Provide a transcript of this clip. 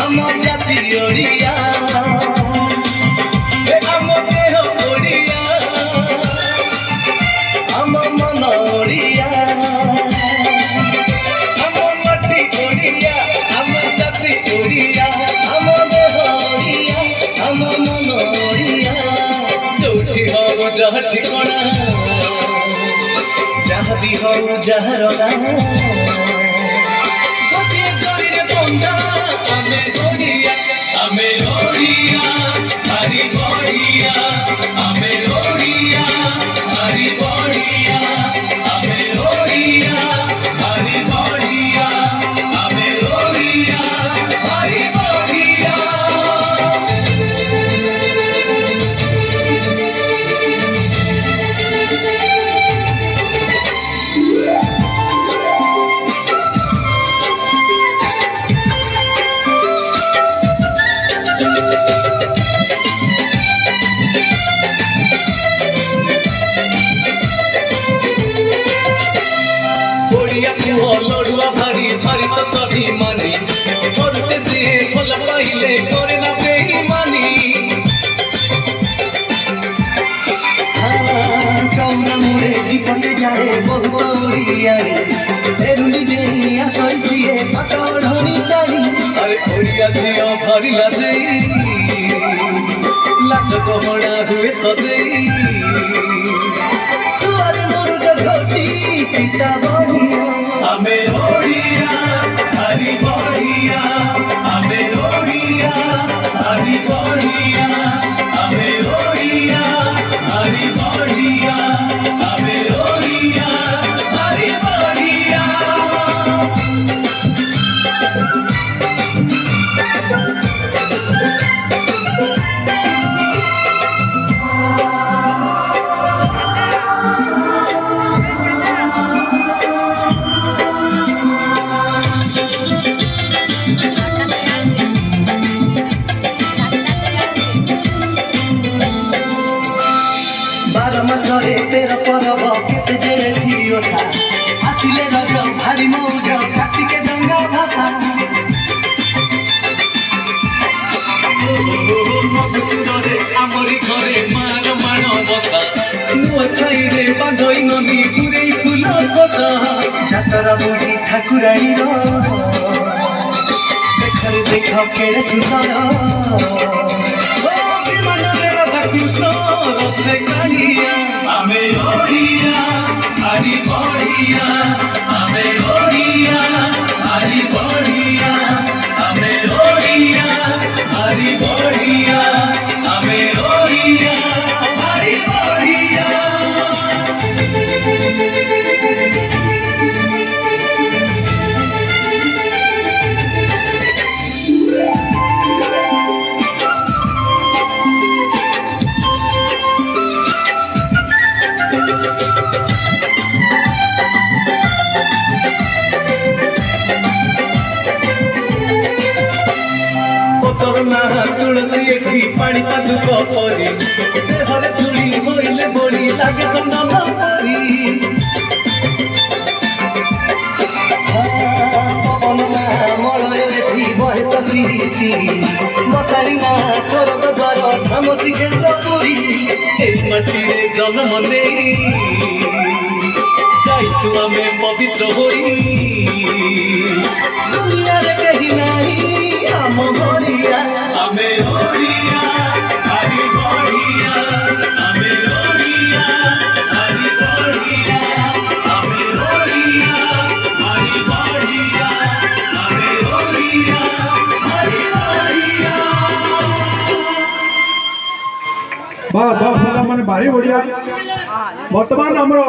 आम जाति ओडिया आम देह ओडिया आम मन ओडिया आम माटी ओडिया आम जाति ओडिया आम देह ओडिया आम मन ओडिया जोठी हो जह ठिकाना जहाँ भी हो जहाँ रोना हरी बढ़िया हमें ओडिया हरी बढ़िया हमें ओडिया हरी बढ़िया हमें ओडिया हरी बढ़िया लड़ुआ भारी भारी तो सभी मानी बोलते से फल पाइले करे ना बेईमानी चौरा मुड़े दीपक जाए बहुत ओडिया एरुली देया सैसिए पटोढ़नी तारी अरे ओडिया झियो भारी लाजे लाज गहना हुए सजेई तुआरे मुर्ग घोटी चिता बढ़िया हमें ओडिया हरी बढ़िया हमें ओडिया हरी बढ़िया हमें ओडिया हरी बढ़िया हमें ओडिया हरी बढ़िया मासरे तेरा परब केते जे दियो था आसिले रज भारी मौज कार्तिके गंगा भाषा मधुसुरे आमरी घरे मान मान बसा नुआ खाइरे बांधई नदी पुरे फूल बसा जातरा बुढ़ी ठाकुराई रो देखरे देख केड़े सुंदर कृष्ण रथे कालिया हमें ओडिया हरी बढ़िया हमें ओडिया हरी बढ़िया हमें ओडिया हरी बढ़िया हमें ओडिया हरी बढ़िया तुलसी एठी पानी पादुक परी देहरे धूली मोइले बोली लागे चंदन परी पवन मलय एठी बहे तो सिरी सिरी मसारी ना स्वर्ग द्वार धाम श्रीकेन्द्र पुरी ए माटी रे जन्म नेई जाइछु आमे पवित्र होई दुनिया रे कहीं नहीं हम बढ़िया हमें ओडिया हरी बढ़िया हमें ओडिया हरी बढ़िया हमें ओडिया हरी बढ़िया हमें ओडिया हरी बढ़िया वाह वाह माने भारी बढ़िया वर्तमान हमरो